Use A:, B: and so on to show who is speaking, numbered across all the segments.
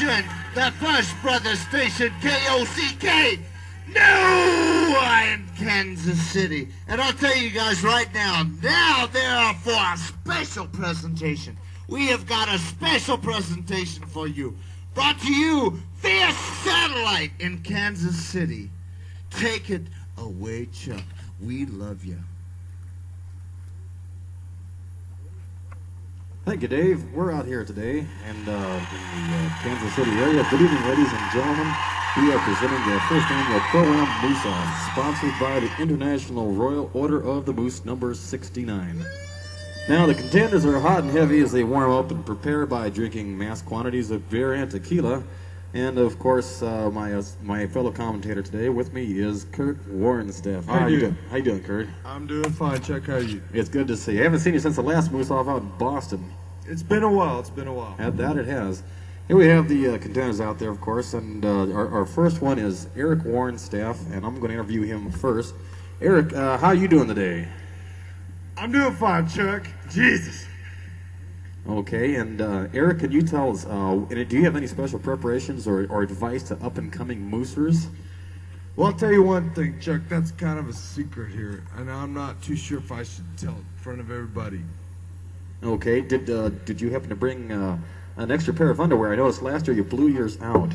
A: station, the First Brothers Station, KOCK, new in Kansas City. And I'll tell you guys right now, there for a special presentation. We have got a special presentation for you, brought to you via satellite in Kansas City. Take it away, Chuck. We love you.
B: Thank you, Dave. We're out here today and in the Kansas City area. Good evening, ladies and gentlemen. We are presenting the first annual Pro-Am Moose-Off, sponsored by the International Royal Order of the Moose, number 69. Now, the contenders are hot and heavy as they warm up and prepare by drinking mass quantities of beer and tequila. And, of course, my fellow commentator today with me is Kurt Warrenstaff. How are you doing? How you doing, Kurt?
C: I'm doing fine, Chuck. How are you?
B: It's good to see you. I haven't seen you since the last Moose-Off out in Boston.
C: It's been a while.
B: That it has. Here we have the contenders out there, of course, and our first one is Eric Warrenstaff, and I'm going to interview him first. Eric, how are you doing today?
C: I'm doing fine, Chuck. Jesus.
B: Okay, and Eric, can you tell us, do you have any special preparations or advice to up-and-coming moosers?
C: Well, I'll tell you one thing, Chuck. That's kind of a secret here, and I'm not too sure if I should tell it in front of everybody.
B: Okay, did you happen to bring an extra pair of underwear? I noticed last year you blew yours out.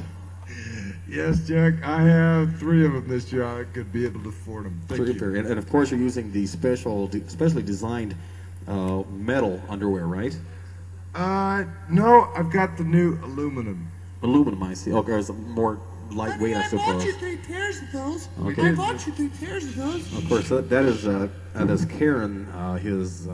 C: Yes, Jack, I have 3 of them this year. I could be able to afford them. Thank you.
B: Pair. And of course you're using the specially designed metal underwear, right?
C: No, I've got the new aluminum.
B: Aluminum, I see. Okay, it's more lightweight, I suppose.
D: I bought you 3 pairs of those.
B: Okay.
D: I bought you 3 pairs of those.
B: Of course, that is Karen, his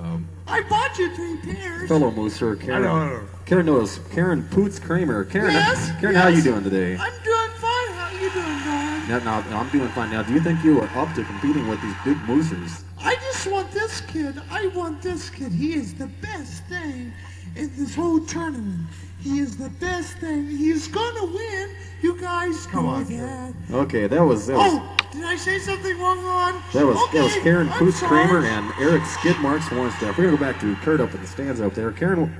D: I bought you 3 pairs.
B: fellow mooser, Karen.
C: I know.
B: Karen knows Karen Poots Kramer. Karen,
D: Yes,
B: Karen,
D: yes.
B: how are you doing today?
D: I'm doing fine. How you doing, Don?
B: Now, I'm doing fine. Now, do you think you are up to competing with these big moosers?
D: I just want this kid. I want this kid. He is the best thing in this whole tournament. He is the best thing. He's gonna win. You guys
C: Come
D: know
C: on,
D: that.
B: Okay, that was
D: Oh, did I say something wrong on?
B: that was Karen
D: I'm
B: Poots
D: sorry.
B: Kramer and Eric Skidmarks Warrenstaff. We're gonna go back to Kurt up in the stands up there. Karen,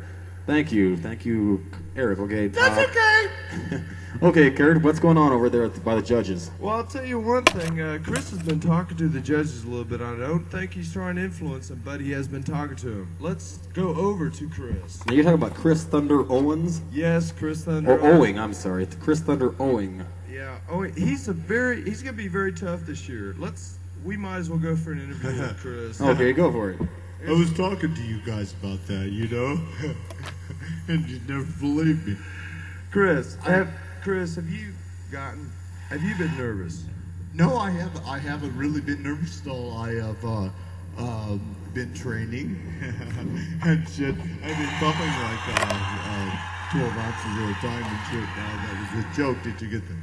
B: thank you, Eric. Okay.
D: That's okay.
B: Okay, Kurt, what's going on over there by the judges?
C: Well, I'll tell you one thing. Chris has been talking to the judges a little bit. I don't think he's trying to influence them, but he has been talking to them. Let's go over to Chris.
B: Now, you're talking about Chris Thunder Owens?
C: Yes, Chris Thunder.
B: Or Owing, I'm sorry. Chris Thunder Owing.
C: Yeah. Oh, he's gonna be very tough this year. We might as well go for an interview with Chris.
B: Okay, go for it.
E: I was talking to you guys about that, you know, and you never believed me.
C: Chris, have you been nervous?
E: No, I haven't really been nervous at all. I have been training and shit. I've been bumping like 12 ounces at a time and shit. That was a joke. Did you get that?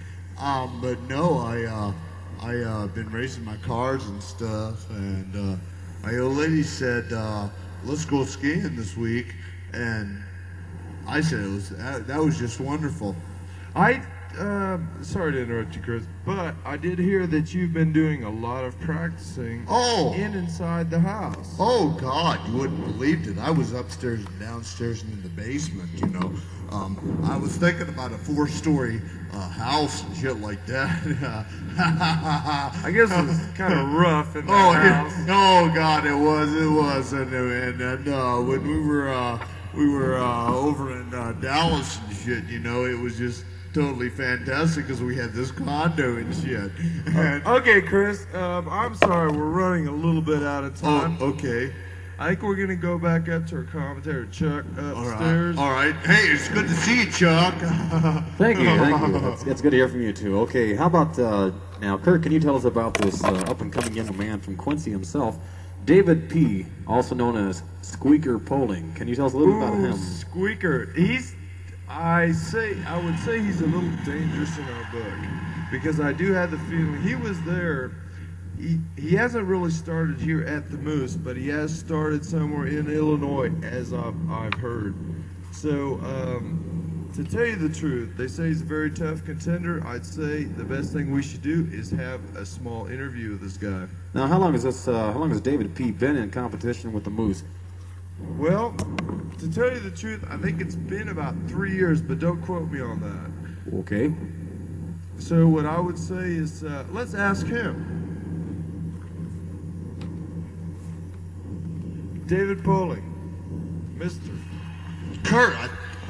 E: But no, I been racing my cars and stuff, and my old lady said, let's go skiing this week, and I said that was just wonderful.
C: Sorry to interrupt you, Chris, but I did hear that you've been doing a lot of practicing inside the house.
E: Oh, God, you wouldn't believe it. I was upstairs and downstairs and in the basement, you know. I was thinking about a 4-story house and shit like that.
C: I guess it was kind of rough in that house.
E: Oh, God, it was. And when we were over in Dallas and shit, you know, it was just totally fantastic because we had this condo and shit.
C: Okay, Chris, I'm sorry, we're running a little bit out of time.
E: Oh, okay.
C: I think we're going to go back up to our commentator, Chuck, upstairs.
E: All right. Hey, it's good to see you, Chuck.
B: Thank you. It's good to hear from you, too. Okay, how about, now, Kurt, can you tell us about this up-and-coming young man from Quincy himself, David P., also known as Squeaker Poling. Can you tell us a little bit about him?
C: Squeaker. I would say he's a little dangerous in our book because I do have the feeling he was there. He hasn't really started here at the Moose, but he has started somewhere in Illinois, as I've heard. So, to tell you the truth, they say he's a very tough contender. I'd say the best thing we should do is have a small interview with this guy.
B: Now, how long has David P. been in competition with the Moose?
C: Well, to tell you the truth, I think it's been about 3 years, but don't quote me on that.
B: Okay.
C: So what I would say is, let's ask him. David Poling, Mr.
A: Kurt,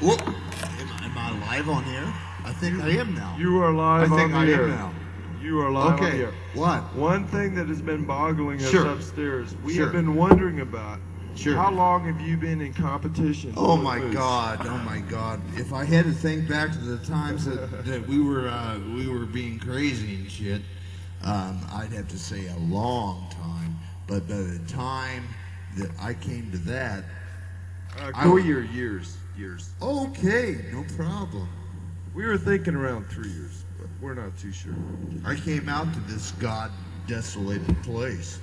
A: whoop. Am I live on here? I think I am now.
C: You are live
A: I think
C: on
A: I
C: the
A: am
C: air.
A: now.
C: You are live on the
A: Okay,
C: air.
A: what?
C: One thing that has been boggling us
A: Sure.
C: upstairs, we
A: Sure.
C: have been wondering about.
A: Sure.
C: How long have you been in competition?
A: Oh
C: with
A: my
C: Moose?
A: God! Oh my God! If I had to think back to the times that we were being crazy and shit, I'd have to say a long time. But by the time that I came to that,
C: Go your years.
A: okay, no problem.
C: We were thinking around 3 years, but we're not too sure.
A: I came out to this God-desolated place,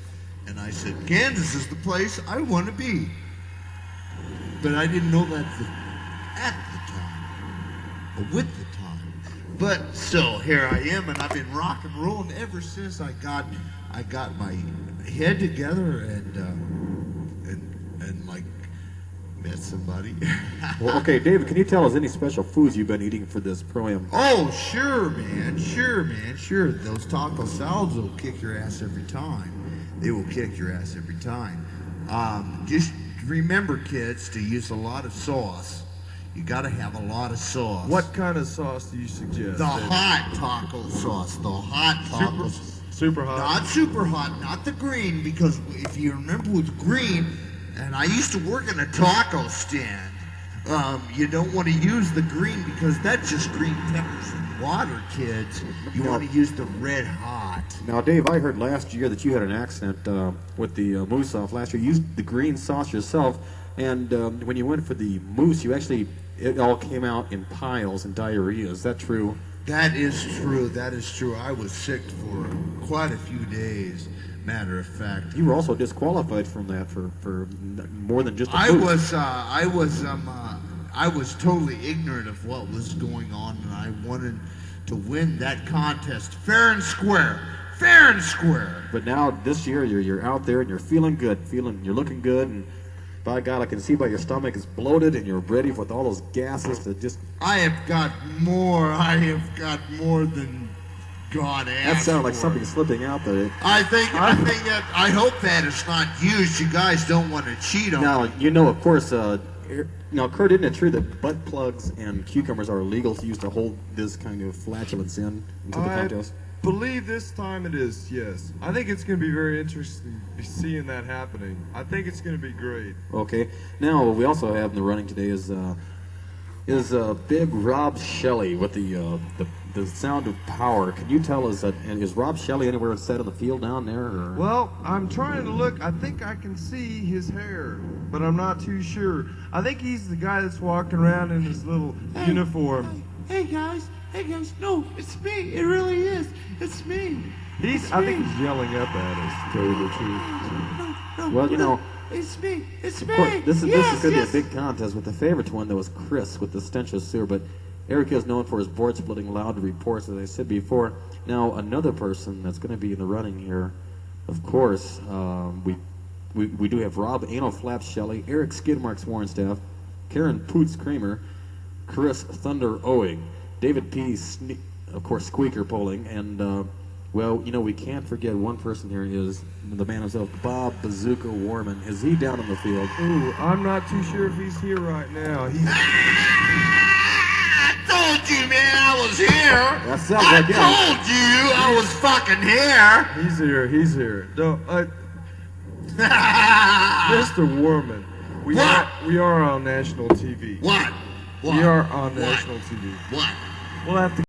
A: and I said, Kansas is the place I want to be. But I didn't know that at the time, or with the time. But still, here I am, and I've been rock and rolling ever since I got my head together and like met somebody.
B: Well, okay, David, can you tell us any special foods you've been eating for this pro-am?
A: Oh, sure, man. Sure. Those taco salads will kick your ass every time. They will kick your ass every time. Just remember, kids, to use a lot of sauce. You got to have a lot of sauce.
C: What kind of sauce do you suggest?
A: The
C: David?
A: hot taco sauce. The hot taco sauce.
C: Super hot.
A: Not super hot, not the green, because if you remember with green, and I used to work in a taco stand, you don't want to use the green because that's just green peppers and water, kids. You want to use the red hot.
B: Now, Dave, I heard last year that you had an accident with the moose off last year. You used the green sauce yourself, and when you went for the moose, it all came out in piles and diarrhea. Is that true?
A: That is true. I was sick for quite a few days, matter of fact.
B: You were also disqualified from that for more than just a
A: I
B: moose.
A: I was totally ignorant of what was going on, and I wanted to win that contest fair and square.
B: But now this year you're out there and you're feeling good, you're looking good, and by God, I can see by your stomach is bloated and you're ready with all those gases to just.
A: I have got more than God asked.
B: That sounded like
A: for.
B: something slipping out there.
A: I hope that it's not used. You guys don't want to cheat on
B: Now
A: me.
B: you know, of course. Now, Kurt, isn't it true that butt plugs and cucumbers are illegal to use to hold this kind of flatulence into the contest?
C: I believe this time it is, yes. I think it's going to be very interesting seeing that happening. I think it's going to be great.
B: Okay. Now, what we also have in the running today is big Rob Shelley with the Sound of Power. Can you tell us, is Rob Shelley anywhere set on the field down there? Or?
C: Well, I'm trying to look. I think I can see his hair, but I'm not too sure. I think he's the guy that's walking around in his little uniform.
D: Hey guys, no, it's me. It really is. It's me.
C: I think he's yelling up at us, to tell you the truth.
D: No,
B: Well, you know,
D: it's me. It's me.
B: of course, this is
D: Yes,
B: going to
D: yes.
B: be a big contest. With the favorite one, that was Chris with the stench of sewer, but Eric is known for his board-splitting loud reports, as I said before. Now, another person that's going to be in the running here, of course, we do have Rob Anal Flaps Shelley, Eric Skidmarks Warrenstaff, Karen Poots Kramer, Chris Thunder Owing, David P. Of course, Squeaker Poling, and well, you know, we can't forget one person here is the man himself, Bob Bazooka Warman. Is he down on the field?
C: Ooh, I'm not too sure if he's here right now.
A: I told you, man, I was here.
B: That sounds like him.
A: I told you I was fucking here.
C: He's here. No, Mr. Warman,
A: What?
C: we are on national TV.
A: What?
C: We are on national TV.
A: What?
C: We'll have to